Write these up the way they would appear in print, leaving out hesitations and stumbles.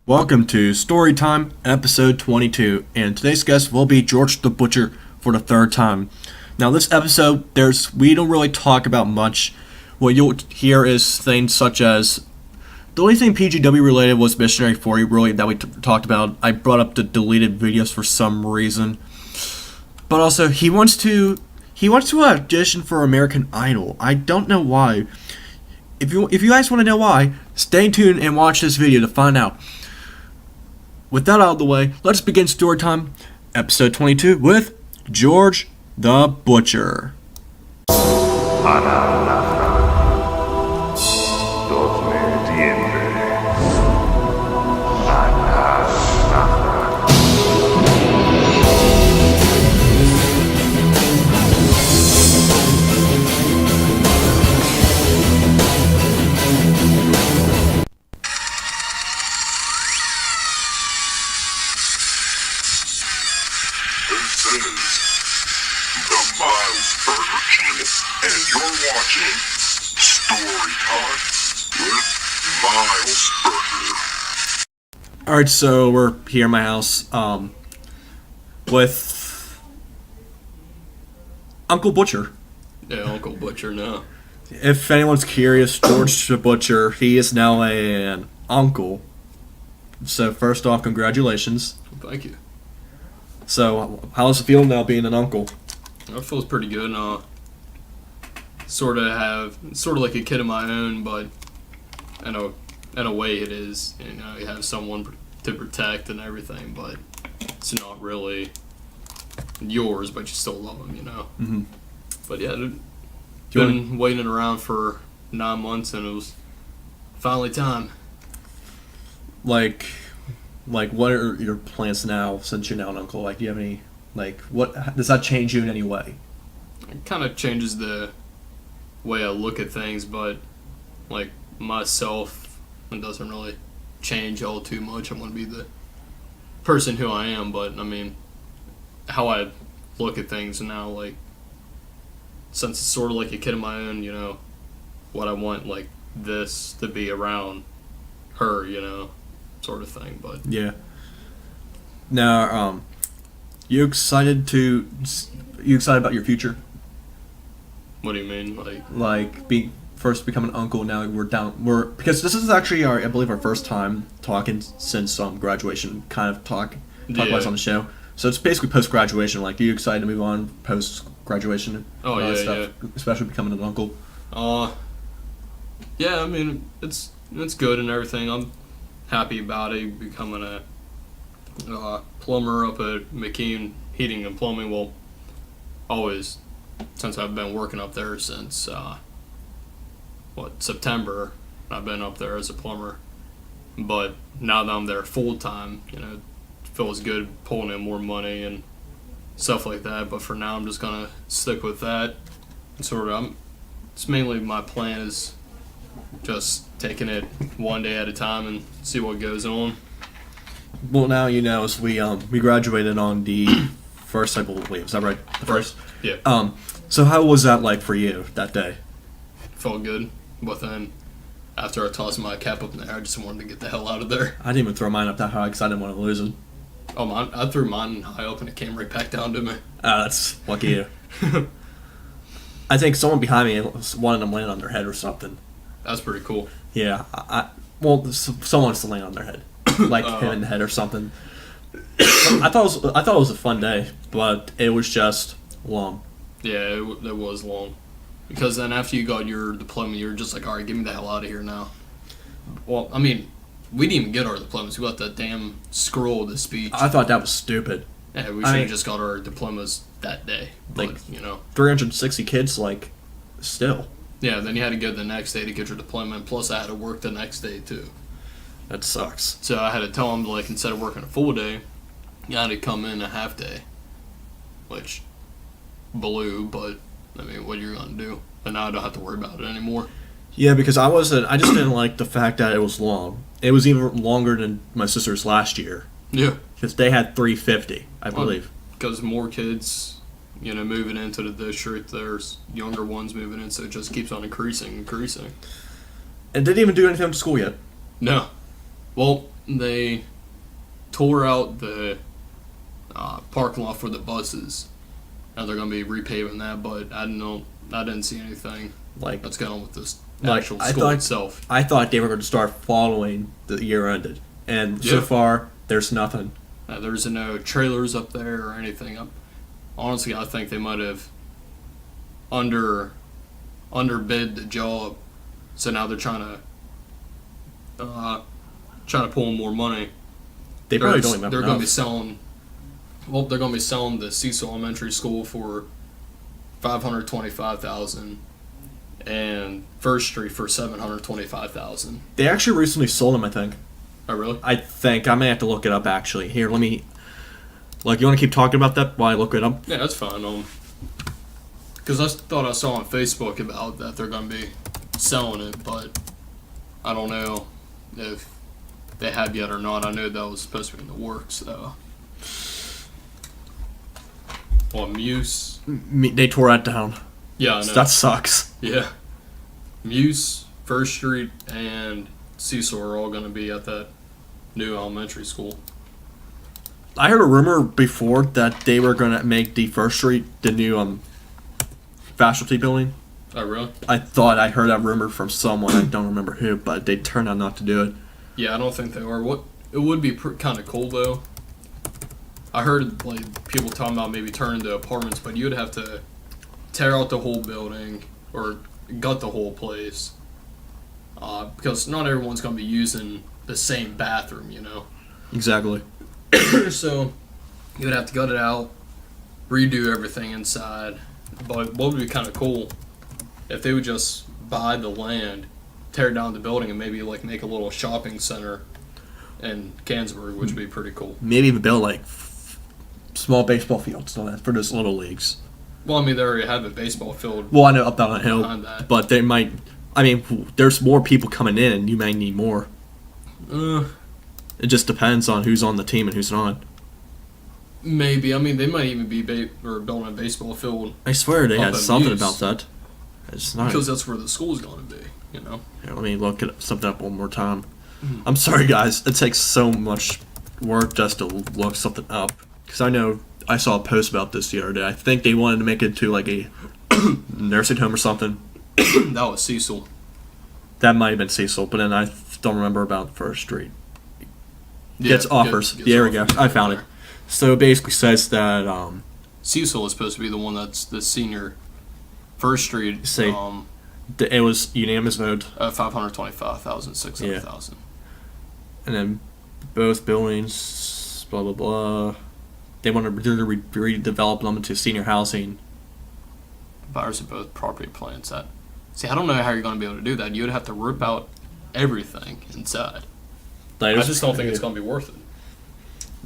Welcome to Storytime, episode 22, and today's guest will be George the Butcher for the third time. Now, this episode, we don't really talk about much. What you'll hear is things such as the only thing PGW related was Missionary 40, really, that we talked about. I brought up the deleted videos for some reason, but also he wants to audition for American Idol. I don't know why. If you guys want to know why, stay tuned and watch this video to find out. With that out of the way, let's begin Storytime, episode 22, with George the Butcher. And you're watching Storytime with Miles Burger. Alright, so we're here in my house, with Uncle Butcher. Yeah, Uncle Butcher now. If anyone's curious, George the Butcher, he is now an uncle. So first off, congratulations. Thank you. So, how's it feel now being an uncle? It feels pretty good. Sort of like a kid of my own, but in a way it is. You know, you have someone to protect and everything, but it's not really yours, but you still love them, you know. Mm-hmm. But yeah, been waiting around for 9 months, and it was finally time. Like, what are your plans now since you're now an uncle? Like, do you have any, what does that change you in any way? It kind of changes the way I look at things, but like myself, it doesn't really change all too much. I'm going to be the person who I am, but I mean, how I look at things now, like, since it's sort of like a kid of my own, you know, what I want, like, this to be around her, you know, sort of thing, but... Yeah. Now, you excited about your future? What do you mean, Like, become an uncle, now because this is actually I believe our first time talking since graduation, kind of talk about this on the show. So it's basically post-graduation. Like, are you excited to move on post-graduation? Oh, yeah, stuff, yeah. Especially becoming an uncle? Yeah, I mean, it's good and everything. I'm happy about it, becoming a plumber up at McKean Heating and Plumbing. Well, always, since I've been working up there since, September, I've been up there as a plumber. But now that I'm there full-time, you know, it feels good pulling in more money and stuff like that. But for now, I'm just going to stick with that. And it's mainly my plan is just taking it one day at a time and see what goes on. Well, now you know, as we graduated on the first, I believe. Is that right? The first? Yeah. So how was that like for you that day? Felt good, but then after I tossed my cap up in the air, I just wanted to get the hell out of there. I didn't even throw mine up that high because I didn't want to lose it. Oh, I threw mine high up and it came right back down to me. That's lucky you. I think someone behind me wanted them land on their head or something. That's pretty cool. Yeah, someone wants to land on their head, like him in the head or something. I thought it was a fun day, but it was just long. Yeah, it was long. Because then after you got your diploma, you're just like, all right, get me the hell out of here now. Well, I mean, we didn't even get our diplomas. We got that damn scroll of the speech. I thought that was stupid. Yeah, we should have just got our diplomas that day. But, like, you know. 360 kids, like, still. Yeah, then you had to go the next day to get your diploma, and plus I had to work the next day, too. That sucks. So I had to tell them, like, instead of working a full day, you had to come in a half day. Which blew, but, I mean, what you're going to do? And now I don't have to worry about it anymore. Yeah, because I just didn't like the fact that it was long. It was even longer than my sister's last year. Yeah. Because they had 350, I believe. Because more kids, you know, moving into the district, there's younger ones moving in, so it just keeps on increasing. And didn't even do anything to school yet. No. Well, they tore out the parking lot for the buses. Now they're going to be repaving that, but I didn't see anything Like, that's going on with this like, actual I school thought- itself. I thought they were going to start following the year ended, and so Yeah. far there's nothing. There's no trailers up there or anything. Honestly, I think they might have underbid the job, so now they're trying to pull more money. They probably don't even They're have going to be enough. selling. Well, they're going to be selling the Cecil Elementary School for $525,000, and First Street for $725,000. They actually recently sold them, I think. Oh, really? I think I may have to look it up actually. Here, let me. Like, you want to keep talking about that while I look it up? Yeah, that's fine. Because I thought I saw on Facebook about that they're going to be selling it, but I don't know if they have yet or not. I know that was supposed to be in the works, though. Well, Muse. They tore that down. Yeah, I know. That sucks. Yeah. Muse, First Street, and Cecil are all going to be at that new elementary school. I heard a rumor before that they were going to make the First Street the new faculty building. Oh, really? I thought I heard that rumor from someone. I don't remember who, but they turned out not to do it. Yeah, I don't think they are. It would be kind of cool, though. I heard like people talking about maybe turning to apartments, but you'd have to tear out the whole building or gut the whole place because not everyone's going to be using the same bathroom, you know. Exactly. So you would have to gut it out, redo everything inside. But what would be kind of cool if they would just buy the land, tear down the building, and maybe like make a little shopping center in Gansburg, which would be pretty cool. Maybe even build like small baseball fields and all that for those little leagues. Well, I mean, they already have a baseball field Well, I know up on a hill, behind that. but they might. I mean, there's more people coming in, and you may need more. It just depends on who's on the team and who's not. Maybe. I mean, they might even be building a baseball field I swear they Up had in something Muse. about that. It's not. because that's where the school's going to be, you know? Here, let me look something up one more time. I'm sorry, guys. It takes so much work just to look something up. Because I know I saw a post about this the other day. I think they wanted to make it to like a nursing home or something. That was Cecil. That might have been Cecil, but then I don't remember about First Street. Yeah, Gets offers. gets There we go. offers I found it. there. So it basically says that Cecil is supposed to be the one that's the senior. First Street, Say- it was unanimous vote, 525,000, 600,000. and then both buildings, blah blah blah. They want to redevelop them into senior housing. Buyers of both property plans. See, I don't know how you're going to be able to do that. You would have to rip out everything inside. I just don't think it's going to be worth it.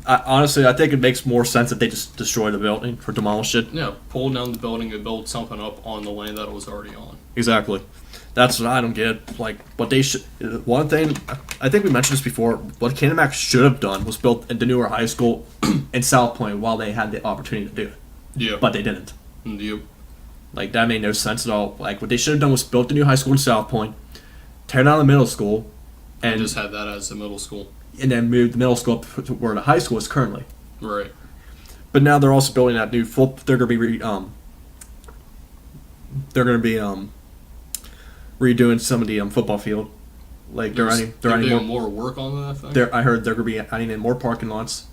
Honestly, I think it makes more sense if they just destroy the building or demolish it. Yeah, pull down the building and build something up on the land that it was already on. Exactly. That's what I don't get. Like, what they should. One thing, I think we mentioned this before. What Canamac should have done was built the newer high school in South Point while they had the opportunity to do it. Yeah. But they didn't. Yep. Like, that made no sense at all. Like, what they should have done was built the new high school in South Point, tear down the middle school, And and just had that as the middle school. then move the middle school up to where the high school is currently. Right. But now they're also building that new full. They're gonna be redoing some of the football field. Like they're adding doing more. more work on that thing. I heard they're gonna be adding in more parking lots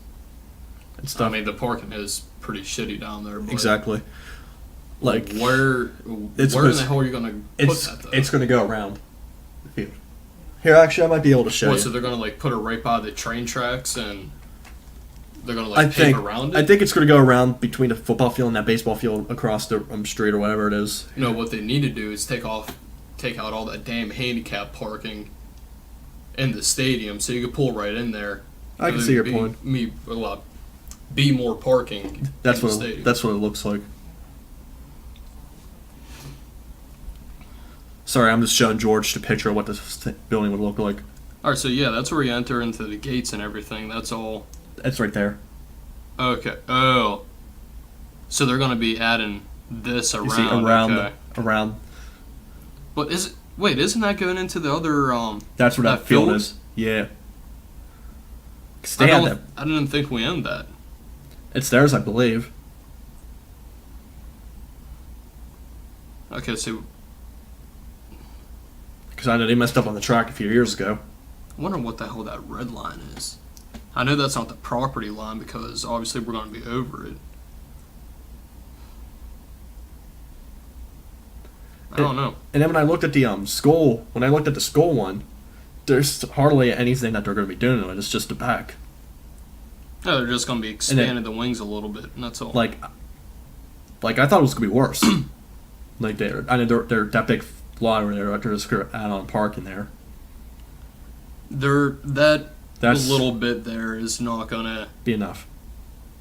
and I stuff. mean, the parking is pretty shitty down there. But Exactly. Like where It's in the supposed- hell are you going to put it's that, though? it's gonna go around the field. Here, actually, I might be able to show What, you. so they're going to, like, put it right by the train tracks and they're going to, I like, pave think around it? I think it's gonna go around between the football field and that baseball field across the street or whatever it is. No, what they need to do is take out all that damn handicap parking in the stadium so you can pull right in there. I can see your point. Be more parking That's in the what stadium. that's what it looks like. Sorry, I'm just showing George the picture of what this building would look like. All right, so yeah, that's where you enter into the gates and everything. That's all. It's right there. Okay. Oh. So they're going to be adding this around. You see around okay. around. But isn't that going into the other That's where that That field field? is. Yeah. They had that. I didn't think we owned that. It's theirs, I believe. Okay, so Because I know they messed up on the track a few years ago. I wonder what the hell that red line is. I know that's not the property line because obviously we're going to be over it. I don't know. And then when I looked at the school one, there's hardly anything that they're going to be doing to it. It's just the back. No, they're just going to be expanding the wings a little bit, and that's all. Like I thought it was going to be worse. I know they're that big lot where they're just going to add on parking there. That's a little bit there is not going to be enough.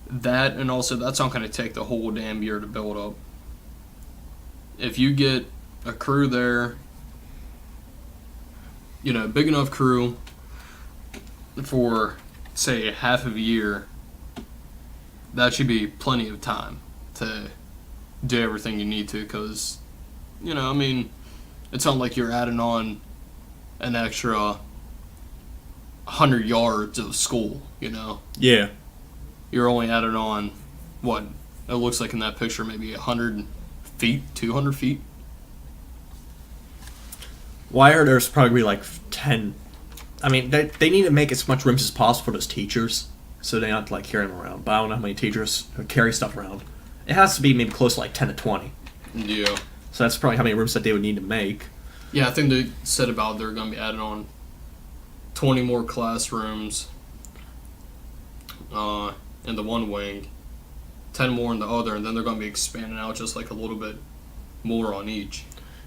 That, and also that's not going to take the whole damn year to build up. If you get a crew there, big enough crew for, say, half of a year, that should be plenty of time to do everything you need to, because, it's not like you're adding on an extra 100 yards of school, Yeah. You're only adding on, what, it looks like in that picture, maybe 100 feet, 200 feet. Well, I heard there's probably like 10. I mean, they need to make as much room as possible for those teachers, so they don't carry them around. But I don't know how many teachers carry stuff around. It has to be maybe close to 10 to 20. Yeah. So that's probably how many rooms that they would need to make. Yeah, I think they said about they're going to be adding on 20 more classrooms in the one wing, 10 more in the other, and then they're going to be expanding out just a little bit more on each.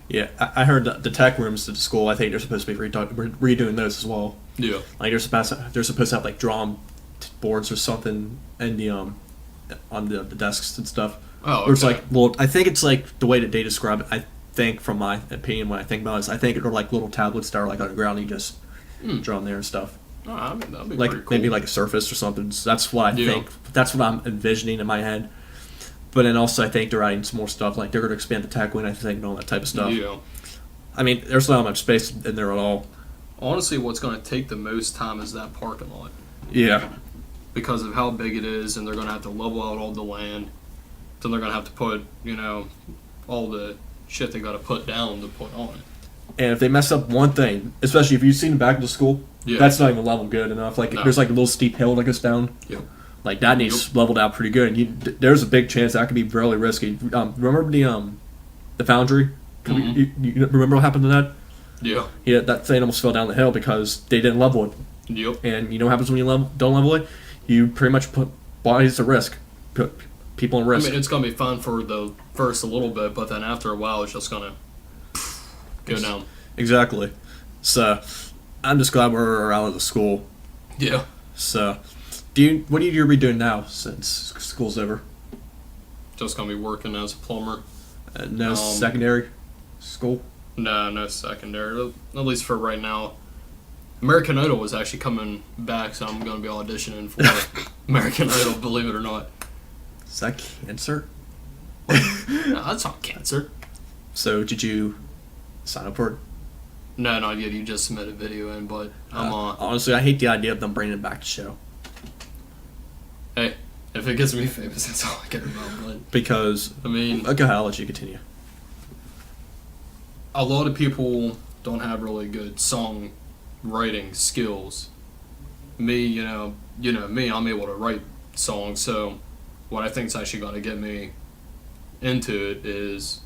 Yeah, I heard that the tech rooms at the school, I think they're supposed to be redoing those as well. Yeah. They're supposed to have drawn boards or something in the on the desks and stuff. Oh, okay. Or it's I think it's the way that they describe it. I think, from my opinion, when I think about it, I think they're little tablets that are on the ground and you just draw on there and stuff. Oh, I mean, that'd be pretty cool. Maybe a surface or something. So that's what I think. That's what I'm envisioning in my head. But then also I think they're adding some more stuff. They're going to expand the tech wing, I think, and all that type of stuff. Yeah. I mean, there's not much space in there at all. Honestly, what's going to take the most time is that parking lot. Yeah. Because of how big it is, and they're going to have to level out all the land. Then they're going to have to put, all the shit they got to put down to put on it. And if they mess up one thing, especially if you've seen the back of the school, that's not even leveled good enough. No. There's a little steep hill that goes down. Yep. That needs leveled out pretty good. And there's a big chance that could be really risky. Remember the foundry? Mm-hmm. You remember what happened to that? Yeah. Yeah, that thing almost fell down the hill because they didn't level it. Yep. And you know what happens when you don't level it? You pretty much put bodies at risk. Put people at risk. I mean, it's going to be fun for the first a little bit, but then after a while, it's just going to go down. Exactly. So, I'm just glad we're out of the school. Yeah. So, what are you be doing now since school's over? Just going to be working as a plumber. No secondary school? No secondary. At least for right now. American Idol was actually coming back, so I'm going to be auditioning for American Idol, believe it or not. Is that cancer? No, that's not cancer. So, did you sign up for it? No, not yet. You just submitted a video in, but I'm on. Honestly, I hate the idea of them bringing it back to show. Hey, if it gets me famous, that's all I care about. But because, I mean, okay, I'll let you continue. A lot of people don't have really good songwriting skills. Me, me, I'm able to write songs. So, what I think's actually going to get me into it is,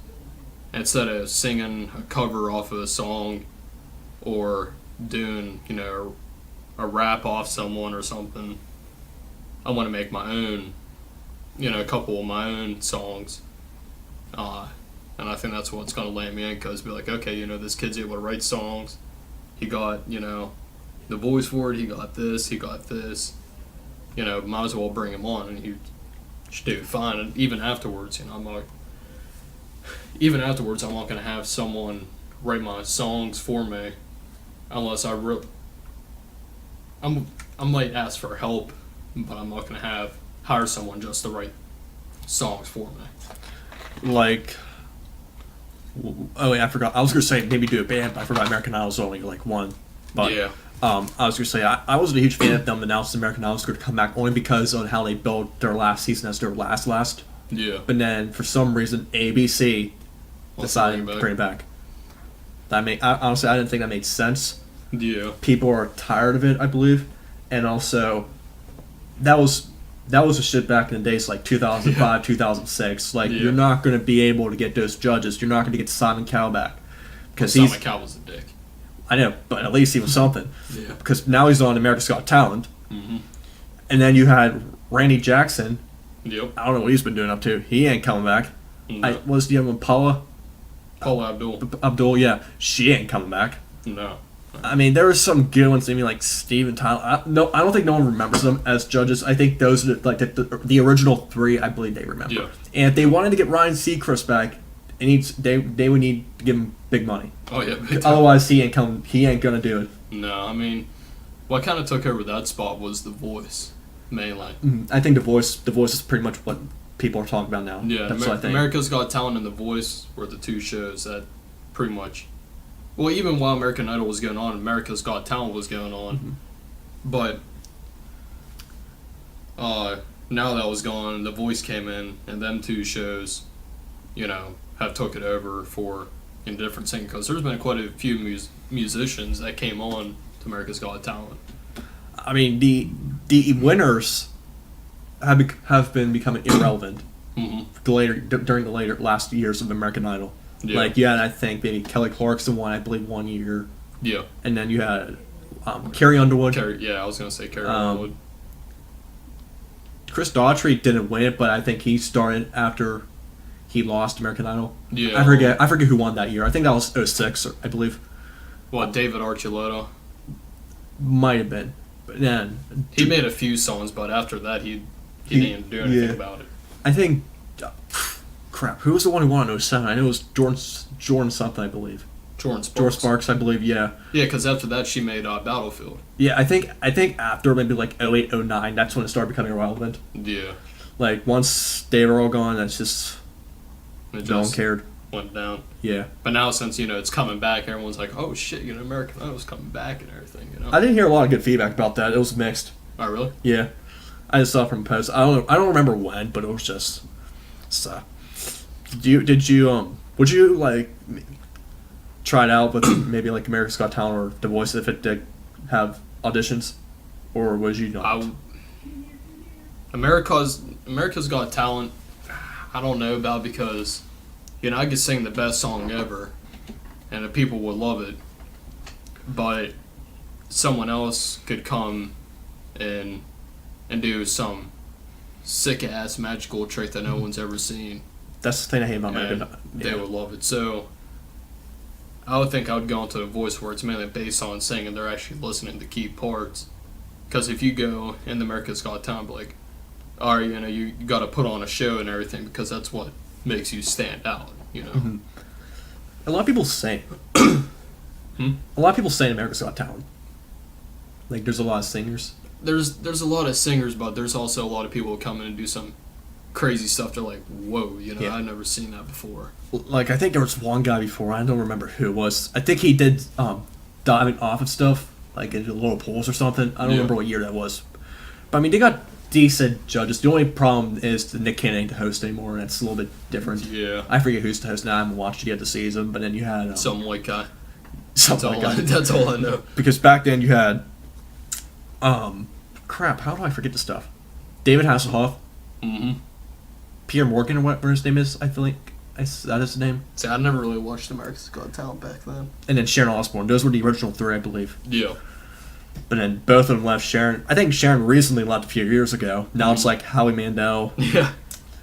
instead of singing a cover off of a song or doing, a rap off someone or something, I want to make my own, a couple of my own songs. And I think that's what's going to land me in, because be like, okay, this kid's able to write songs. He got, the voice for it. He got this. Might as well bring him on, and he should do fine. And even afterwards, I'm not going to have someone write my songs for me, unless I might ask for help, but I'm not going to hire someone just to write songs for me. Oh yeah, I forgot. I was gonna say maybe do a band, but I forgot American Idol's only one But Yeah. I was going to say, I wasn't a huge fan of them announcing American Idol was going to come back only because on how they built their last season as their last. Yeah. But then, for some reason, ABC decided to bring it back. Honestly, I didn't think that made sense. Yeah. People are tired of it, I believe. And also, that was a shit back in the days like 2005, 2006. Like, you're not going to be able to get those judges. You're not going to get Simon Cowell back. Simon Cowell was a dick. I know, but at least he was something. Yeah. Because now he's on America's Got Talent. Mm-hmm. And then you had Randy Jackson. Yep. I don't know what he's been doing up to. He ain't coming back. No. Was the other one Paula Abdul. Abdul? Yeah, she ain't coming back. No. I mean, there were some good ones. I mean, like Steven Tyler. I don't think no one remembers them as judges. I think those are like the original three. I believe they remember. Yeah. And if they wanted to get Ryan Seacrest back, they would need to give him big money. Oh yeah. Otherwise, he ain't gonna do it. No, I mean, what kind of took over that spot was The Voice, mainly. I think The Voice is pretty much what people are talking about now. Yeah, That's what I think. America's Got Talent and The Voice were the two shows that pretty much. Well, even while American Idol was going on, America's Got Talent was going on. Mm-hmm. But now that was gone, The Voice came in, and them two shows, have took it over for in different singing. Because there's been quite a few musicians that came on to America's Got Talent. I mean, the winners have been becoming irrelevant during the later last years of American Idol. Yeah. Like you had, I think, maybe Kelly Clarkson won, I believe, 1 year. Yeah. And then you had Carrie Underwood. I was gonna say Carrie Underwood. Chris Daughtry didn't win it, but I think he started after he lost American Idol. Yeah. I forget who won that year. I think that was 06, I believe. What, David Archuleta? Might have been. But then He made a few songs, but after that he didn't do anything about it. I think crap, who was the one who won in 07? I know it was Jordan something, I believe. Jordan Sparks. George Sparks, I believe, yeah. Yeah, because after that she made Battlefield. Yeah, I think after maybe like 08, 09, that's when it started becoming relevant. Yeah. Like once they were all gone, that's just It no one just cared. went down. Yeah. But now since, it's coming back, everyone's like, oh shit, American Idol's coming back and everything, I didn't hear a lot of good feedback about that. It was mixed. Oh, really? Yeah. I just saw it from posts. I don't remember when, but it was just would you like try it out with maybe like America's Got Talent or The Voice if it did have auditions, or would you not? America's Got Talent, I don't know about because, I could sing the best song ever, and the people would love it, but someone else could come and do some sick-ass magical trick that no one's ever seen. That's the thing I hate about American And Idol. they would love it. So I would think I would go into The Voice where it's mainly based on singing. They're actually listening to key parts. Because if you go in the America's Got Talent, like, all right, you got to put on a show and everything because that's what makes you stand out. Mm-hmm. A lot of people say. A lot of people say America's Got Talent. Like, there's a lot of singers. There's a lot of singers, but there's also a lot of people who come in and do some crazy stuff. They're like, whoa, Yeah. I've never seen that before. Like, I think there was one guy before, I don't remember who it was. I think he did diving off of stuff, like into little pools or something. I don't remember what year that was. But, I mean, they got decent judges. The only problem is that Nick Cannon ain't the host anymore, and it's a little bit different. Yeah. I forget who's the host now. I haven't watched it yet this season, but then you had... Some white guy. something like that. That's all I know. Because back then you had... crap, how do I forget this stuff? David Hasselhoff. Mm-hmm. Peter Morgan, or whatever his name is, I think. That is his name. See, I never really watched America's Got Talent back then. And then Sharon Osbourne. Those were the original three, I believe. Yeah. But then both of them left. I think Sharon recently left a few years ago. Now it's like Howie Mandel. Yeah.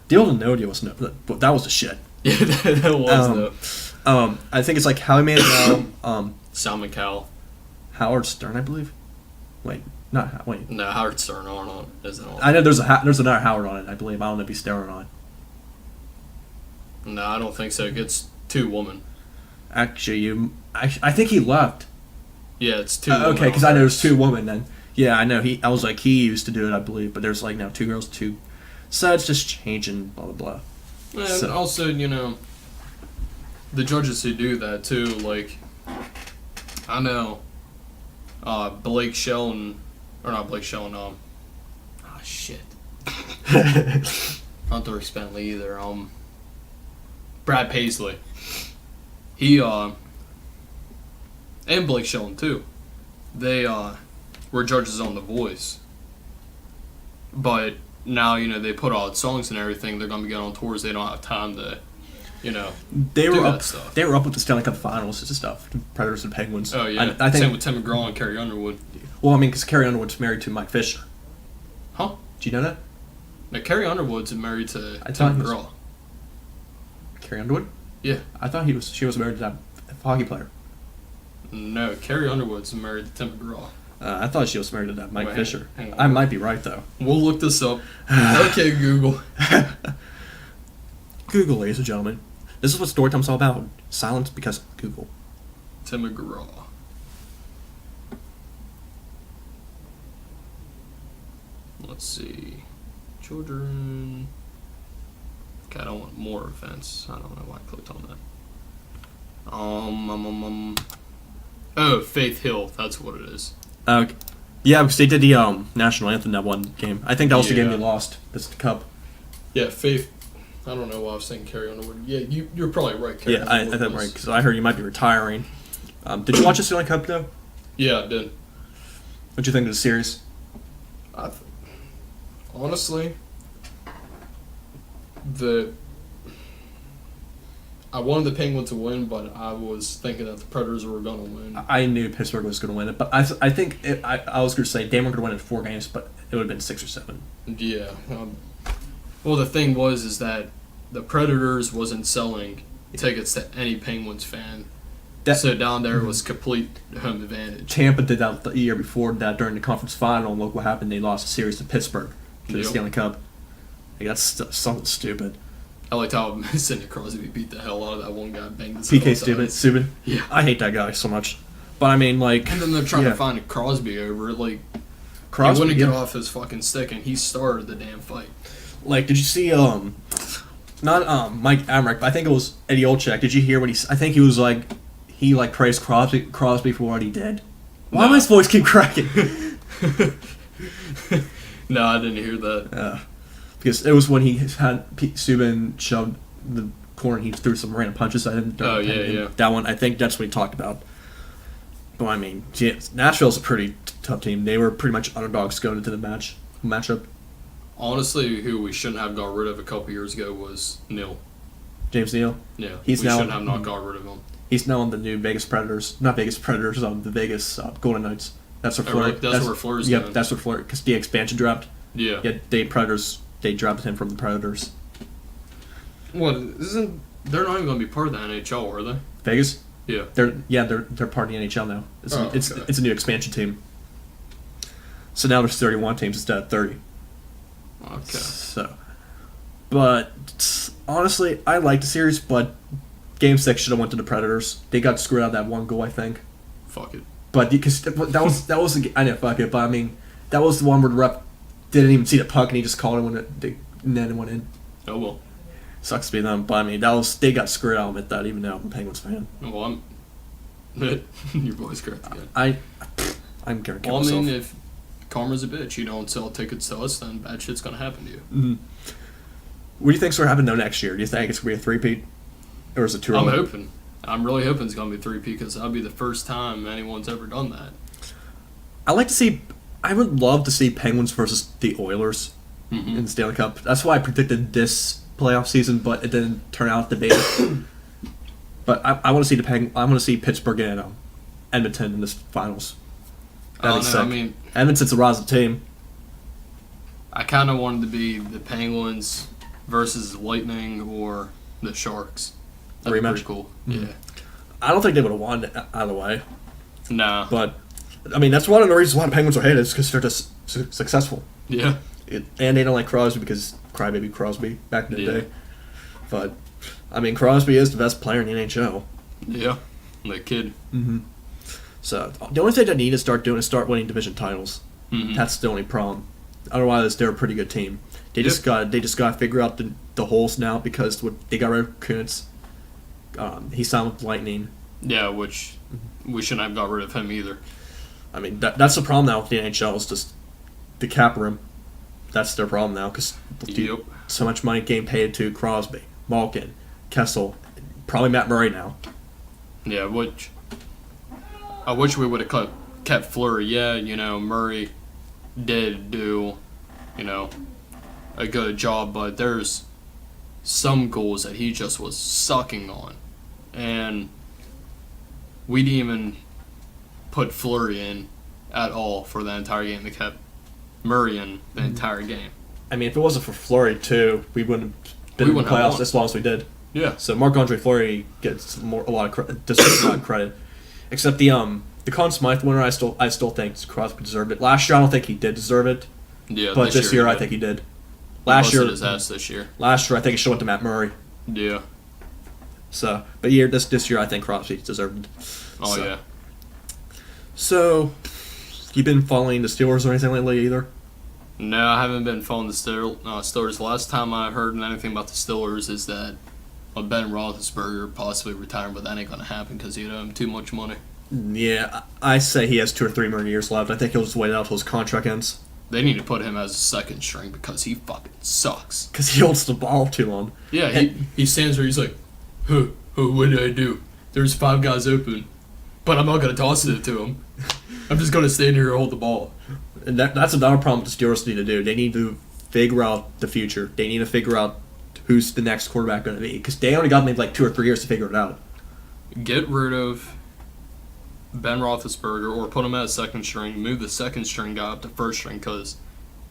Deal to No Deal was that was the shit. Yeah, that was though. I think it's like Howie Mandel, Salmon Cowell. Howard Stern, I believe. Wait. No, Howard Stern isn't on. I know there's another Howard on it, I believe. I don't know if he's Stern or not. No, I don't think so. It gets two women. Actually, I think he left. Yeah, it's two women. Okay, because I know there's two women then. Yeah, I know. I was like, he used to do it, I believe, but there's like now two girls, two. So it's just changing, blah, blah, blah. And also, the judges who do that too, like, I know Blake Shelton, or not Blake Shelton. Shit. Not Dirk Bentley either. Brad Paisley. He and Blake Shelton too. They were judges on The Voice, but now they put out songs and everything. They're gonna be going on tours. They don't have time to, They do were that up. stuff. They were up with the Stanley Cup Finals and stuff. Predators and Penguins. Oh yeah, I think. same with Tim McGraw and Carrie Underwood. Well, I mean, because Carrie Underwood's married to Mike Fisher. Huh? Do you know that? Now Carrie Underwood's married to I Tim thought he was- McGraw. Carrie Underwood? Yeah. I thought she was married to that hockey player. No, Carrie Underwood's married to Tim McGraw. I thought she was married to that Mike Wait, Fisher. hang on. I might be right though. We'll look this up. Okay, Google. Google, ladies and gentlemen. This is what Storytime's all about. Silence because of Google. Tim McGraw. Let's see. Children. Okay, I don't want more events. I don't know why I clicked on that. Oh, Faith Hill. That's what it is. Yeah, because they did the national anthem that one game. I think that was the game Yeah. they lost. This cup. Yeah, Faith. I don't know why I was saying Carrie Underwood. Yeah, you're probably right. Carrie Yeah, I Underwood think was- right because I heard you might be retiring. Did you watch the Stanley Cup though? Yeah, I did. What'd you think of the series? Honestly, I wanted the Penguins to win, but I was thinking that the Predators were going to win. I knew Pittsburgh was going to win it, but I think I was going to say they weren't going to win in 4 games, but it would have been 6 or 7. Yeah. Well, the thing is that the Predators wasn't selling tickets to any Penguins fan. So down there it was complete home advantage. Tampa did that the year before that during the conference final, and look what happened. They lost the series to Pittsburgh to the Yep. Stanley Cup. Like, that's something stupid. I liked how Sidney Crosby beat the hell out of that one guy, banged his PK head off the ice. Subban. Yeah. I hate that guy so much. But I mean, like, And then they're trying yeah. to find Crosby over it. Like, Crosby, he wouldn't yeah. get off his fucking stick, and he started the damn fight. Like, did you see not Mike Amrick, but I think it was Eddie Olczyk. Did you hear what I think he was like, he praised Crosby for what he did. Why No. does his voice keep cracking? No, I didn't hear that. Because it was when he had Subban shoved the corner and he threw some random punches at him. Oh, yeah, yeah. That one, I think that's what he talked about. But I mean, yeah, Nashville's a pretty tough team. They were pretty much underdogs going into the matchup. Honestly, who we shouldn't have got rid of a couple years ago was Neil. James Neal. Yeah, He's we now- shouldn't have not got rid of him. He's now on the new Vegas Predators. Not Vegas Predators, the Vegas Golden Knights. That's where Oh, Fleury. really? That's where Fleury's Yep, going. that's where Fleury. Because the expansion draft. Yeah. Yeah, they drafted him from the Predators. What isn't? They're not even going to be part of the NHL, are they? Vegas. Yeah. They're part of the NHL now. Oh, It's okay. it's a new expansion team. So now there's 31 teams instead of 30. Okay. So, but honestly, I like the series, but Game 6 should have went to the Predators. They got screwed out of that one goal, I think. Fuck it. But because that was I didn't fuck it, but I mean that was the one where the ref didn't even see the puck and he just called it and then it went in. Oh well. Sucks to be them, but I mean they got screwed out with that. Even though I'm a Penguins fan, Well, I'm. Your boy's correct again. I'm gonna kill Well, I myself. mean, if karma's a bitch, you don't sell tickets to us, then bad shit's gonna happen to you. Mhm. What do you think's gonna happen though next year? Do you think it's gonna be a three-peat, or is it too I'm early? hoping. I'm really hoping it's gonna be 3P because that'll be the first time anyone's ever done that. I like to see. I would love to see Penguins versus the Oilers Mm-hmm. in the Stanley Cup. That's why I predicted this playoff season, but it didn't turn out to be. But I want to see I want to see Pittsburgh and Edmonton in this finals. That'd be sick. I mean, Edmonton's a rising team. I kind of wanted to be the Penguins versus the Lightning or the Sharks. That'd be Rematch? pretty cool. Mhm. Yeah. I don't think they would have won either way. Nah. But I mean, that's one of the reasons why the Penguins are hated is because they're just successful. Yeah. And they don't like Crosby because Crybaby Crosby back in the Yeah. day. But I mean, Crosby is the best player in the NHL. Yeah. The kid. Mm-hmm. So the only thing they need to start doing is start winning division titles. Mhm. That's the only problem. Otherwise, they're a pretty good team. They just got to figure out the holes now because they got rid of Kuntz. He signed with Lightning. Yeah, which we shouldn't have got rid of him either. I mean, that's the problem now with the NHL is just the cap room. That's their problem now because Yep. so much money getting paid to Crosby, Malkin, Kessel, probably Matt Murray now. Yeah, which I wish we would have kept Fleury. Yeah, Murray did do, a good job, but there's some goals that he just was sucking on. And we didn't even put Fleury in at all for the entire game. They kept Murray in the entire game. I mean, if it wasn't for Fleury too, we wouldn't have been in the playoffs as long as we did. Yeah. So Marc-Andre Fleury gets a lot of credit. Except the Conn Smythe winner, I still think Crosby deserved it. Last year, I don't think he did deserve it. Yeah, but this year I think he did. Last year, his ass this year. Last year, I think it should have went to Matt Murray. Yeah. So, but this year, I think Crosby deserved it. Oh yeah. So, you been following the Steelers or anything lately either? No, I haven't been following the Steelers. Last time I heard anything about the Steelers is that Ben Roethlisberger possibly retiring, but that ain't gonna happen because he owed him too much money. Yeah, I say he has 2 or 3 more years left. I think he'll just wait out until his contract ends. They need to put him as a second string because he fucking sucks. Because he holds the ball too long. Yeah, he stands there, he's like, what did I do? There's 5 guys open, but I'm not going to toss it to him. I'm just going to stand here and hold the ball. And that's another problem the Steelers need to do. They need to figure out the future. They need to figure out who's the next quarterback going to be. Because they only got maybe like 2 or 3 years to figure it out. Get rid of Ben Roethlisberger or put him as second string, move the second string guy up to first string because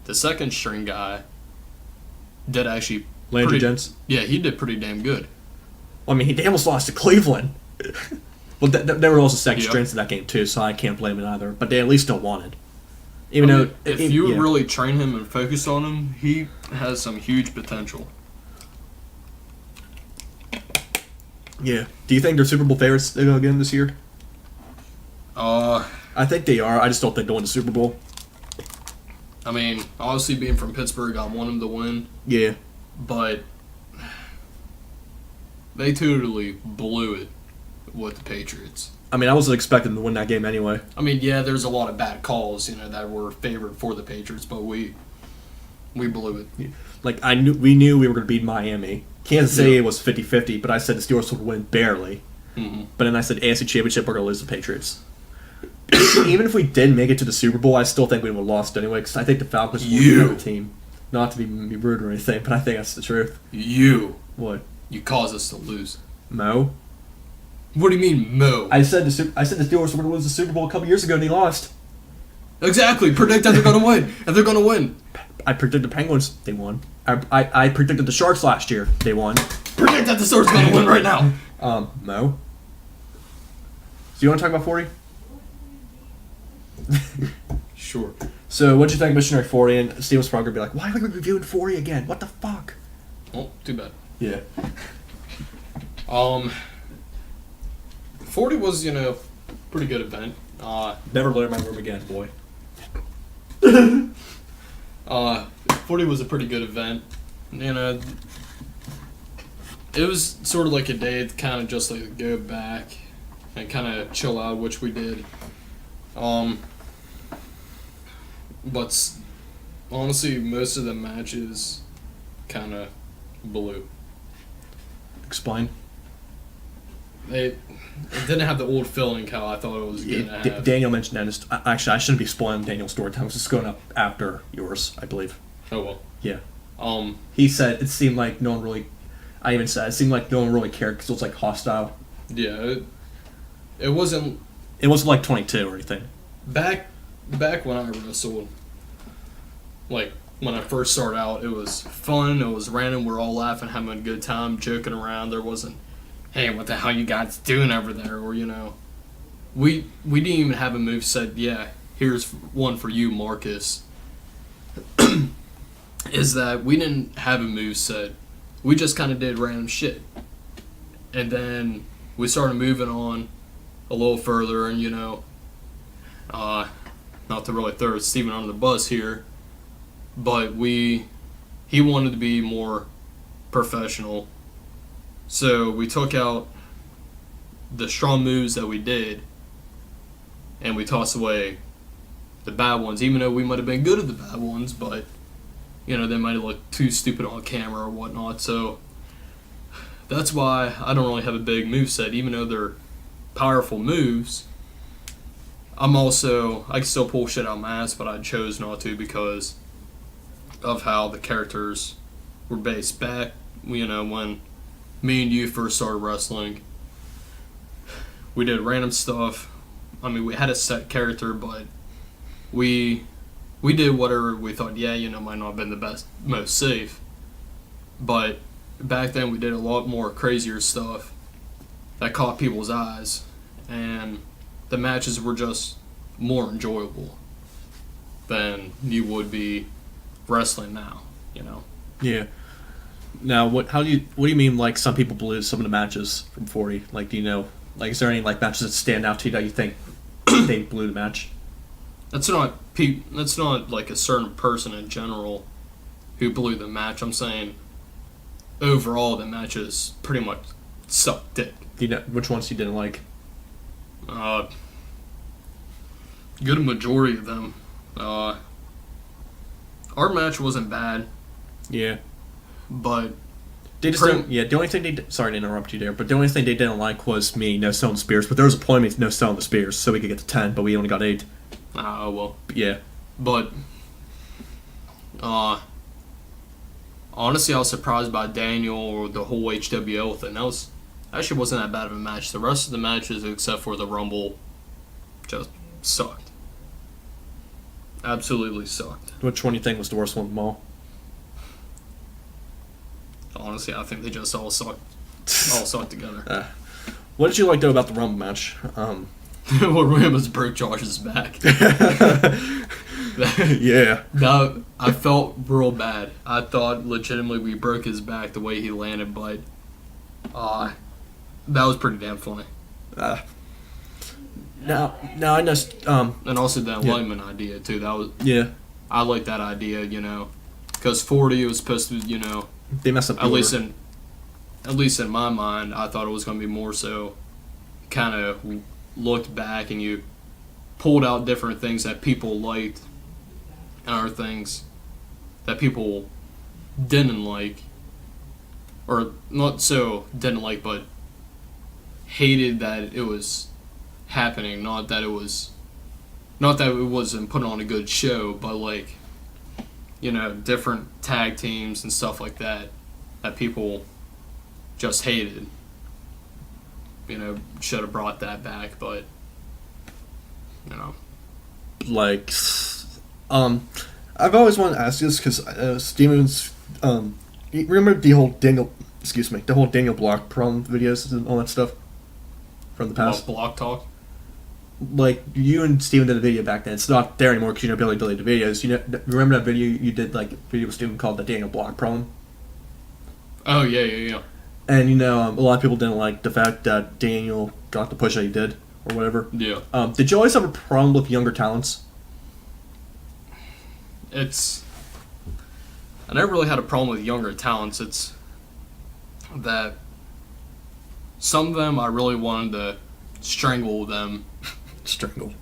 the second string guy did actually Landry Jones? Yeah, he did pretty damn good. Well, I mean, they almost lost to Cleveland. Well, they were also second Yep. strings in that game too, so I can't blame it either. But they at least don't want it. Even though if you really train him and focus on him, he has some huge potential. Yeah. Do you think they're Super Bowl favorites again this year? I think they are. I just don't think they'll win the Super Bowl. I mean, obviously being from Pittsburgh, I want them to win. Yeah. But they totally blew it with the Patriots. I mean, I wasn't expecting them to win that game anyway. I mean, yeah, there's a lot of bad calls, that were favored for the Patriots, but we blew it. Yeah. Like, we knew we were going to beat Miami. Kansas City it was 50-50, but I said the Steelers would win barely. Mm-hmm. But then I said AFC Championship, we're going to lose the Patriots. Even if we did make it to the Super Bowl, I still think we would have lost anyway, because I think the Falcons were the better team. Not to be rude or anything, but I think that's the truth. What? You caused us to lose. Mo? What do you mean, Mo? I said the Steelers were going to lose the Super Bowl a couple years ago, and they lost. Exactly. Predict that they're going to win. And they're going to win. I predicted the Penguins, they won. I predicted the Sharks last year, they won. Predict that the Sharks going to win right now. Mo? So you want to talk about 40? Sure. So, what'd you think of Missionary 40? And Steven's probably going to be like, why are we reviewing 40 again? What the fuck? Oh, too bad. Yeah. 40 was, pretty good event. Never learn my room again, boy. 40 was a pretty good event. It was sort of like a day to kind of just like go back and kind of chill out, which we did. But honestly, most of the matches kind of blew. Explain. It didn't have the old feeling how I thought it was going to have. Daniel mentioned that. Actually, I shouldn't be spoiling Daniel's story time. It's just going up after yours, I believe. Oh, well. Yeah. He said it seemed like no one really... I even said it seemed like no one really cared because it was like hostile. Yeah, it wasn't... It wasn't like 22 or anything. Back when I wrestled, like when I first started out, it was fun, it was random, we're all laughing, having a good time, joking around. There wasn't, hey, what the hell you guys doing over there? Or, we didn't even have a move said, yeah, here's one for you, Marcus. Is that we didn't have a move set. We just kind of did random shit. And then we started moving on a little further, and, not to really throw Steven under the bus here, but he wanted to be more professional. So we took out the strong moves that we did, and we tossed away the bad ones, even though we might have been good at the bad ones, but, they might have looked too stupid on camera or whatnot. So that's why I don't really have a big moveset, even though they're powerful moves. I can still pull shit out of my ass, but I chose not to because of how the characters were based back, when me and you first started wrestling. We did random stuff. I mean, we had a set character, but we did whatever we thought, might not have been the best, most safe. But back then we did a lot more crazier stuff that caught people's eyes, and the matches were just more enjoyable than you would be wrestling now, Yeah. Now, what do you mean, like, some people blew some of the matches from 40? Like, do you know, like, is there any, like, matches that stand out to you that you think they blew the match? That's not like a certain person in general who blew the match. I'm saying overall the matches pretty much sucked dick. Do you know which ones you didn't like? Good majority of them. Our match wasn't bad, Yeah. but They just don't. Yeah, the only thing sorry to interrupt you there, but the only thing they didn't like was me no selling the spears. But there was a point of me no selling the spears, so we could get to 10, but we only got 8. well, But yeah. but honestly, I was surprised by Daniel or the whole HWO thing. Actually wasn't that bad of a match. The rest of the matches, except for the Rumble, just sucked. Absolutely sucked. Which one do you think was the worst one of them all? Honestly, I think they just all sucked together. What did you like, though, about the Rumble match? What Ramos broke Josh's back. Yeah. That, I felt real bad. I thought legitimately we broke his back the way he landed, but that was pretty damn funny. Now I know. And also the enlightenment idea too. That was I like that idea, because 40 was supposed to, they messed up. at least in my mind, I thought it was going to be more so. Kind of looked back and you pulled out different things that people liked, and other things that people didn't like, or not so didn't like, but hated that it was happening. Not that it wasn't putting on a good show, but like, different tag teams and stuff like that people just hated. Should have brought that back, but Like, I've always wanted to ask this because Steven's, you remember the whole Daniel Block problem videos and all that stuff from the past? Block talk. Like, you and Steven did a video back then. It's not there anymore because Billy deleted the videos. Remember that video you did, like, video with Steven called the Daniel Block problem? Oh yeah. And a lot of people didn't like the fact that Daniel got the push that he did, or whatever. Yeah. Did you always have a problem with younger talents? I never really had a problem with younger talents. It's that some of them I really wanted to strangle them. Strangle.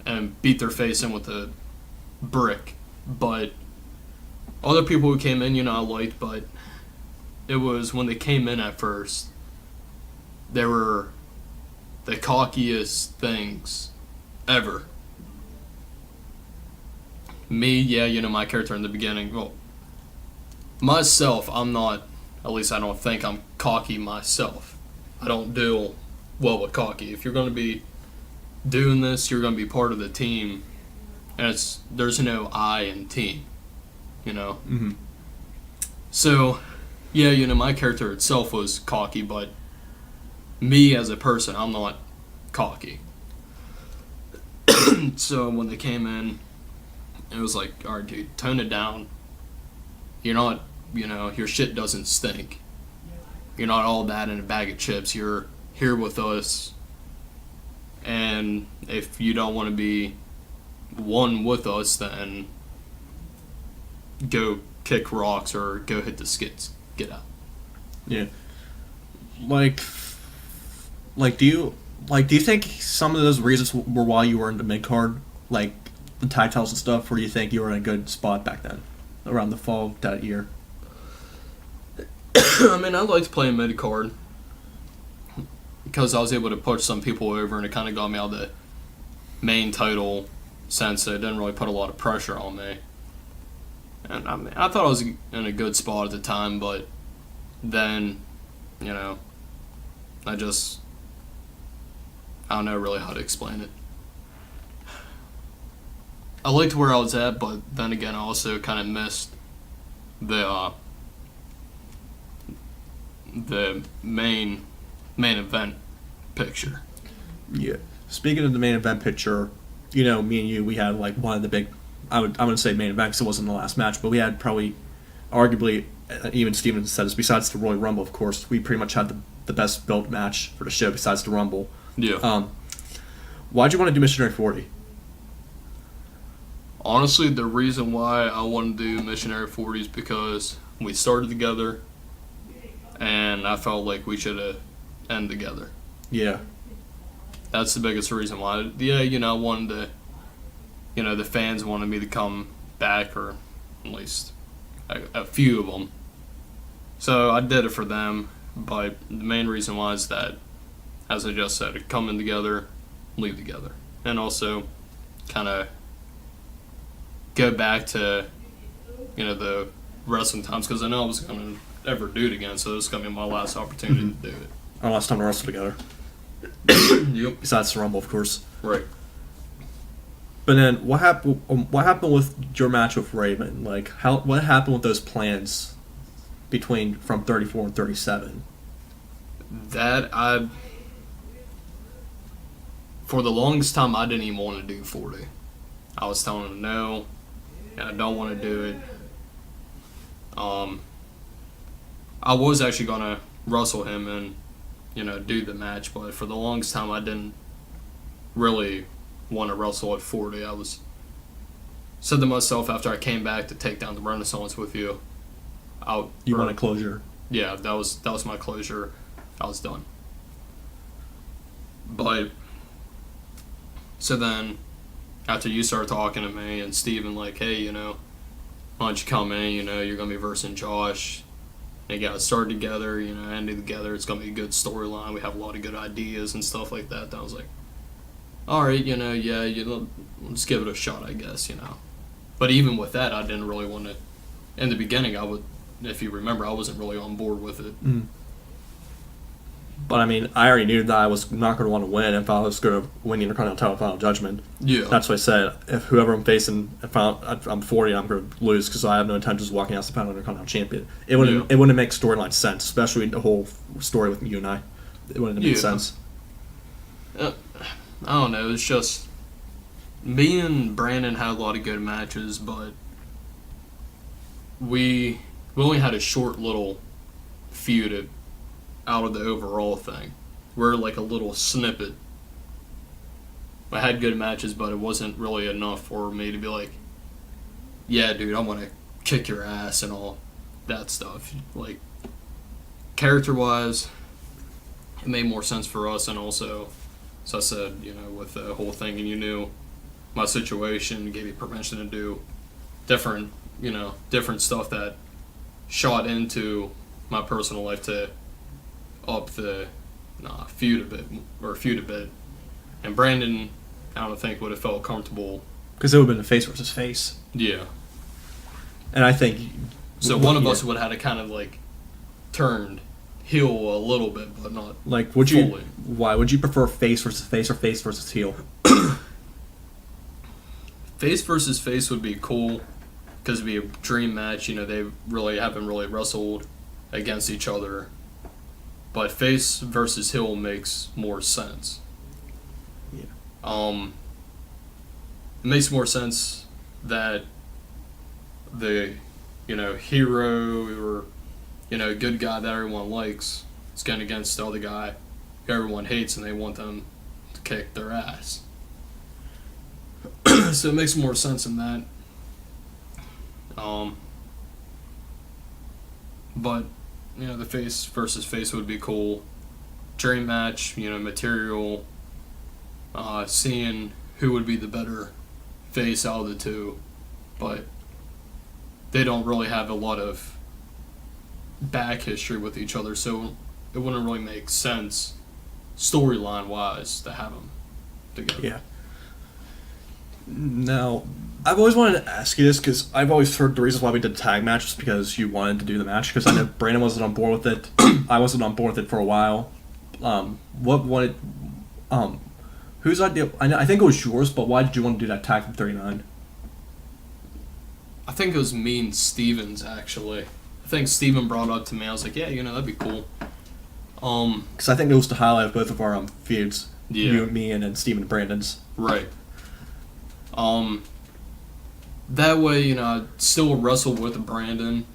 And beat their face in with a brick. But other people who came in, I liked, but it was when they came in at first, they were the cockiest things ever. Me, my character in the beginning, well, myself, I'm not, at least I don't think I'm cocky myself. I don't deal well with cocky. If you're going to be doing this, you're going to be part of the team, and there's no I in team, Mm-hmm. So, my character itself was cocky, but me as a person, I'm not cocky. So when they came in, it was like, alright dude, tone it down. You're not, your shit doesn't stink. You're not all that in a bag of chips. You're here with us. And if you don't want to be one with us, then go kick rocks or go hit the skids. Get out. Yeah. Like, do you think some of those reasons were why you were in the mid card? Like, the tag titles and stuff, or do you think you were in a good spot back then, around the fall of that year? I mean, I liked playing mid-card because I was able to push some people over, and it kind of got me out of the main title since it didn't really put a lot of pressure on me. And I mean, I thought I was in a good spot at the time, but then, you know, I don't know really how to explain it. I liked where I was at, but then again, I also kind of missed the main event picture. Yeah. Speaking of the main event picture, you know, me and you, we had like one of the big. I wouldn't say main event because it wasn't the last match, but we had probably, arguably, even Steven said this. Besides the Royal Rumble, of course, we pretty much had the best built match for the show besides the Rumble. Yeah. Why'd you want to do Missionary 40? Honestly, the reason why I wanted to do Missionary 40 is because we started together, and I felt like we should end together. Yeah. That's the biggest reason why. Yeah, you know, I wanted to, you know, the fans wanted me to come back, or at least a few of them. So I did it for them, but the main reason was that, as I just said, coming together, leave together. And also kind of go back to, you know, the wrestling times, because I know I was going to ever do it again, so this is going to be my last opportunity to do it. Our last time to wrestle together. Yep. Besides the Rumble, of course. Right. But then, what happened? What happened with your match with Raven? Like, what happened with those plans from 34 and 37? For the longest time, I didn't even want to do 40. I was telling him no, and I don't want to do it. I was actually gonna wrestle him and, you know, do the match, but for the longest time, I didn't really want to wrestle at 40. I said to myself after I came back to take down the Renaissance with you, You wanted closure. Yeah, that was my closure. I was done. But so then, after you started talking to me and Steven, like, hey, you know, why don't you come in? You know, you're gonna be versing Josh. They got started together, you know, ending together. It's gonna be a good storyline. We have a lot of good ideas and stuff like that. I was like, all right, you know, yeah, let's give it a shot, I guess, you know. But even with that, I didn't really want to. In the beginning, if you remember, I wasn't really on board with it. Mm. But I mean, I already knew that I was not going to want to win if I was going to win the Intercontinental Final Judgment. Yeah. That's what I said. If whoever I'm facing, if I'm 40, I'm going to lose because I have no intentions of walking out as the Final Intercontinental Champion. It wouldn't make storyline sense, especially the whole story with you and I. It wouldn't make sense. I don't know. It's just me and Brandon had a lot of good matches, but we only had a short little feud out of the overall thing. We're like a little snippet. I had good matches, but it wasn't really enough for me to be like, yeah, dude, I want to kick your ass and all that stuff. Like, character-wise, it made more sense for us, and also, as I said, you know, with the whole thing, and you knew my situation, gave you permission to do different stuff that shot into my personal life to up the feud a bit. And Brandon, I don't think, would have felt comfortable. Because it would have been a face versus face. Yeah. And I think... So one of us would have had to kind of, like, turned heel a little bit, but not like, fully. Why? Would you prefer face versus face or face versus heel? Face versus face would be cool, because it'd be a dream match. You know, they really haven't really wrestled against each other. But face versus heel makes more sense. Yeah. It makes more sense that the, you know, hero or, you know, good guy that everyone likes is going against the other guy who everyone hates and they want them to kick their ass. So it makes more sense in that. But, you know, the face versus face would be cool. Dream match, you know, material, seeing who would be the better face out of the two, but they don't really have a lot of back history with each other, so it wouldn't really make sense storyline wise to have them together. Yeah. Now, I've always wanted to ask you this because I've always heard the reasons why we did tag matches because you wanted to do the match. Because I know Brandon wasn't on board with it. I wasn't on board with it for a while. Whose idea? I think it was yours, but why did you want to do that tag from 39? I think it was me and Steven's actually. I think Steven brought it up to me. I was like, yeah, that'd be cool. Because I think it was the highlight of both of our feuds. Yeah. You and me, and then Steven and Brandon's. Right. That way, I'd still wrestle with Brandon,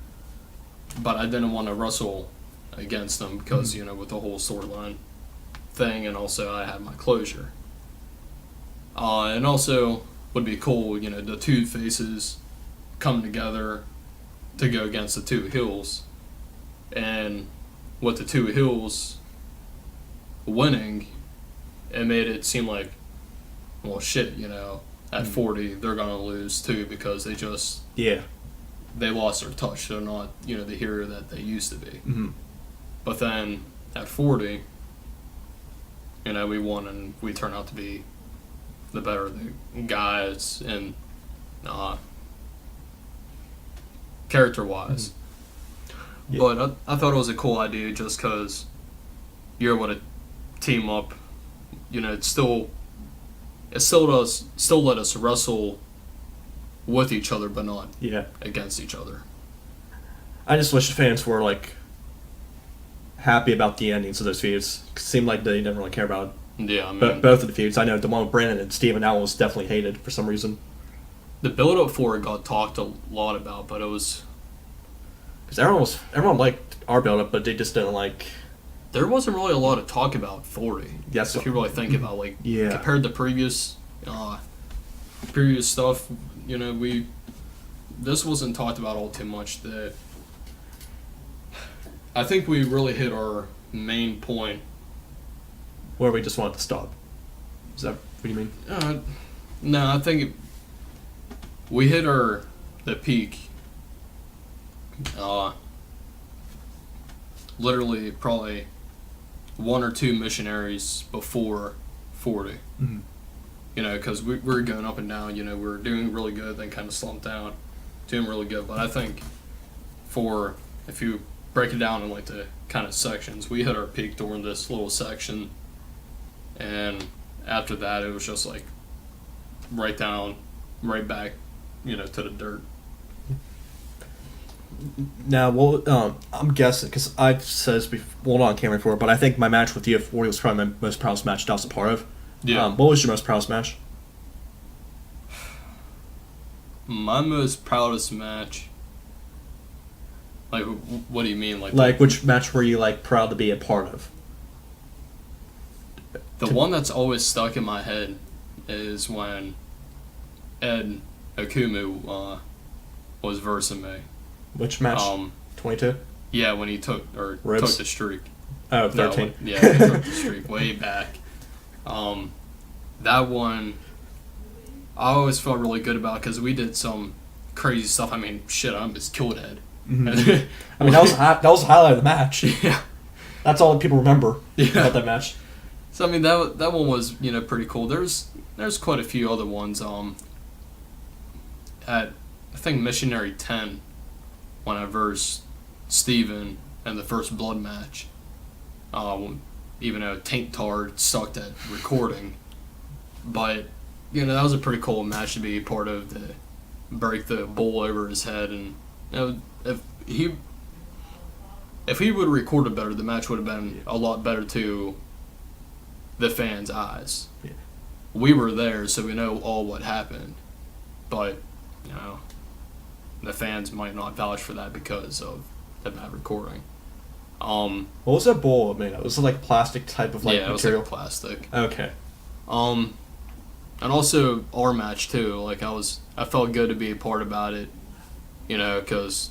but I didn't want to wrestle against him because, with the whole storyline thing, and also I had my closure. And also, would be cool, the two faces come together to go against the two heels. And with the two heels winning, it made it seem like, well, shit, at 40, they're going to lose too because they lost their touch. They're not, the hero that they used to be. Mm-hmm. But then at 40, we won and we turned out to be the better of the guys and character-wise. Yeah. But I thought it was a cool idea just because you're able to team up. It still let us wrestle with each other, but not against each other. I just wish the fans were happy about the endings of those feuds. It seemed like they didn't really care about it. Yeah, I mean, both of the feuds. I know the one with Brandon and Steven, that one was definitely hated for some reason. The build-up for it got talked a lot about, but it was because everyone liked our build-up, but they just didn't like. There wasn't really a lot of talk about 40. Yes, if you really think about compared to previous stuff, this wasn't talked about all too much. That I think we really hit our main point. Where we just wanted to stop. Is that what you mean? No, I think we hit the peak. Literally, probably one or two missionaries before 40. Mm-hmm. Because we were going up and down. We were doing really good, then kind of slumped down, doing really good. But I think if you break it down in the kind of sections, we hit our peak during this little section. And after that, it was just right down, right back, to the dirt. Now, I'm guessing, because I've said this before, not on camera before, but I think my match with you at 40 was probably my most proudest match that I was a part of. Yeah. What was your most proudest match? My most proudest match? What do you mean? Which match were you, proud to be a part of? The one that's always stuck in my head is when Ed Okumu was versing me. Which match? 22? Yeah, when he took Ribs? the streak. Oh, 13. No, he took the streak way back. That one, I always felt really good about because we did some crazy stuff. I mean, shit, I almost killed Ed. Mm-hmm. I mean, that was the highlight of the match. Yeah. That's all that people remember about that match. So I mean that one was pretty cool. There's quite a few other ones. At I think Missionary 10, when I versed Steven in the first blood match, even though Taint Tard sucked at recording, but that was a pretty cool match to be part of. To break the bowl over his head, and if he would have recorded better, the match would have been a lot better to the fans' eyes. Yeah. We were there, so we know all what happened, but the fans might not vouch for that because of the bad recording. What was that bowl made of? Was it plastic type of yeah, material? it was plastic. Okay. And also our match too. I felt good to be a part about it, because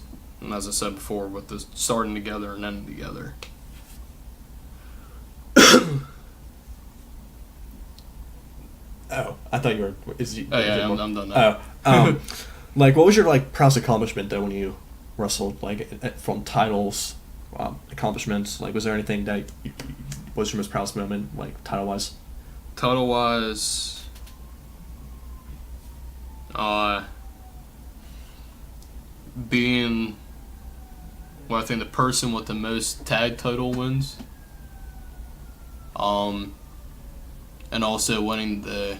as I said before, with the starting together and ending together. Oh, I thought you were. Oh yeah, I'm done now. Oh, like what was your like proudest accomplishment though when you wrestled? Like from titles, accomplishments. Like was there anything that was your most proudest moment, like title wise? Title wise, being, well, I think the person with the most tag title wins. And also winning the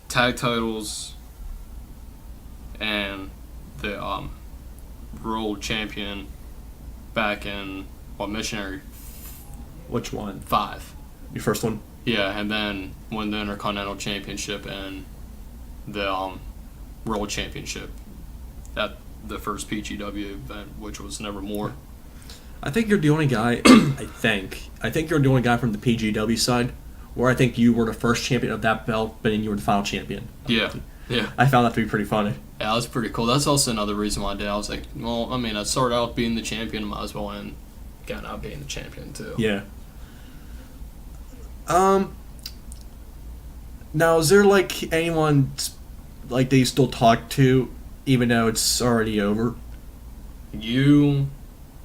tag titles and the world champion back in Missionary Which one? 5. Your first one? Yeah, and then win the Intercontinental Championship and the World Championship at the first PGW event, which was Nevermore. I think you're the only guy. I think you're the only guy from the PGW side, where I think you were the first champion of that belt, but then you were the final champion. Yeah. I found that to be pretty funny. Yeah, that was pretty cool. That's also another reason why I did. I was like, well, I mean, I started out being the champion, I might as well end got out being the champion too. Yeah. Now, is there like anyone like that you still talk to, even though it's already over? You,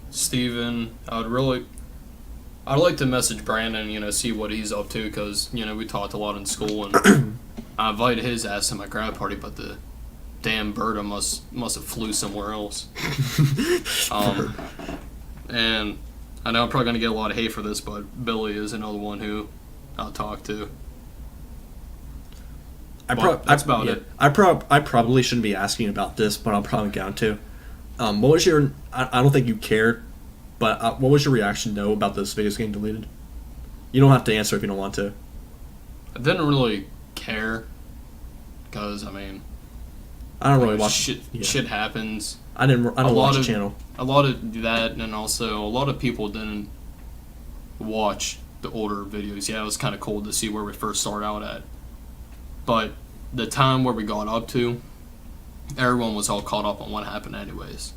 Steven, I'd like to message Brandon, see what he's up to, because, we talked a lot in school, and I invited his ass to my grad party, but the damn bird must have flew somewhere else. And I know I'm probably going to get a lot of hate for this, but Billy is another one who I'll talk to. That's about it. I probably shouldn't be asking about this, but I'm probably going to. What was your? I don't think you cared, but what was your reaction though about this video getting deleted? You don't have to answer if you don't want to. I didn't really care, because I don't really watch shit happens. I don't watch the channel. A lot of that, and also a lot of people didn't watch the older videos. Yeah, it was kind of cool to see where we first started out at, but the time where we got up to, everyone was all caught up on what happened anyways.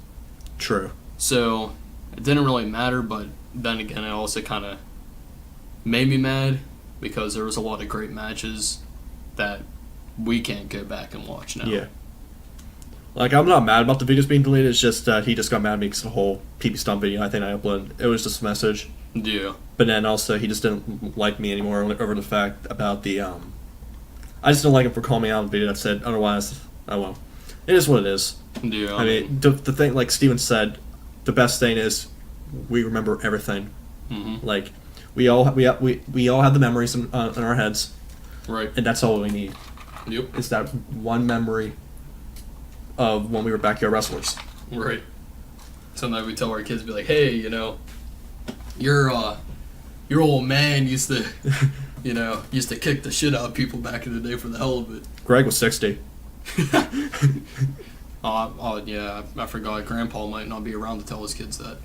True. So it didn't really matter, but then again, it also kind of made me mad, because there was a lot of great matches that we can't go back and watch now. Yeah. Like, I'm not mad about the videos being deleted, it's just he just got mad at me because the whole PP Stomp video I think I uploaded, it was just a message. Yeah. But then also, he just didn't like me anymore over the fact about the, I just didn't like him for calling me out in the video that said, otherwise, oh well. It is what it is. Yeah. I mean, the thing, like Steven said, the best thing is we remember everything. Mm-hmm. Like, we all have the memories in our heads. Right. And that's all we need. Yep. It's that one memory of when we were backyard wrestlers. Right. Sometimes we tell our kids, be like, hey, your old man used to, used to kick the shit out of people back in the day for the hell of it. Greg was 60. Oh, yeah, I forgot. Grandpa might not be around to tell his kids that.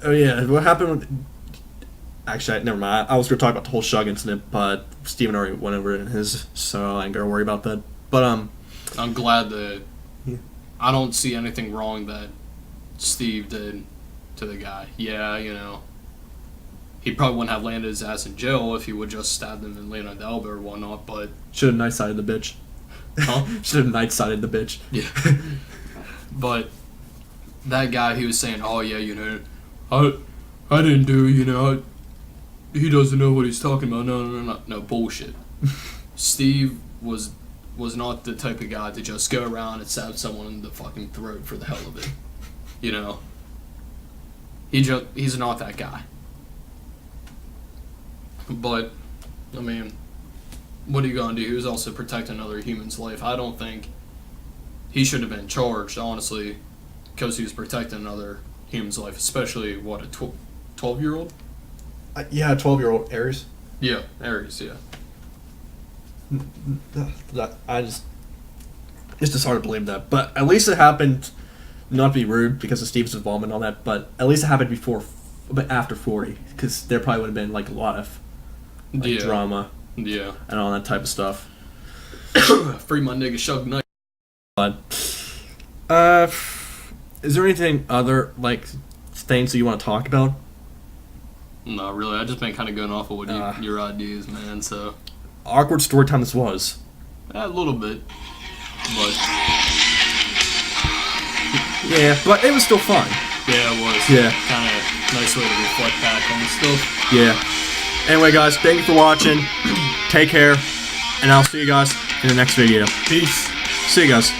Oh, yeah, what happened with... Actually, never mind. I was going to talk about the whole Shug incident, but Steven already went over it in his, so I ain't going to worry about that. But, I'm glad that... Yeah. I don't see anything wrong that Steve did to the guy. Yeah, he probably wouldn't have landed his ass in jail if he would just stabbed him and landed on the elbow or whatnot, but... Should have night-sided the bitch. Huh? Should have night-sided the bitch. Yeah. But that guy, he was saying, oh, yeah, I didn't do, he doesn't know what he's talking about. No, bullshit. Steve was not the type of guy to just go around and stab someone in the fucking throat for the hell of it. He's not that guy. But, what are you gonna do? He was also protecting another human's life. I don't think he should have been charged, honestly, because he was protecting another human's life, especially, what, a 12-year-old? Yeah, a 12-year-old Aries. Yeah, Aries, yeah. It's just hard to believe that. But at least it happened, not to be rude because of Steve's involvement and all that, but at least it happened but after 40, because there probably would have been like a lot of drama, and all that type of stuff. Free my nigga Shug Knight. But, is there anything other, like, things that you want to talk about? Not really. I just been kind of going off of what your ideas, man. So Awkward story time this was. a little bit, but Yeah, but it was still fun. yeah, it was. Yeah. Kind of nice way to reflect back on the stuff. Yeah. Anyway, guys, thank you for watching. Take care, and I'll see you guys in the next video. Peace. See you guys.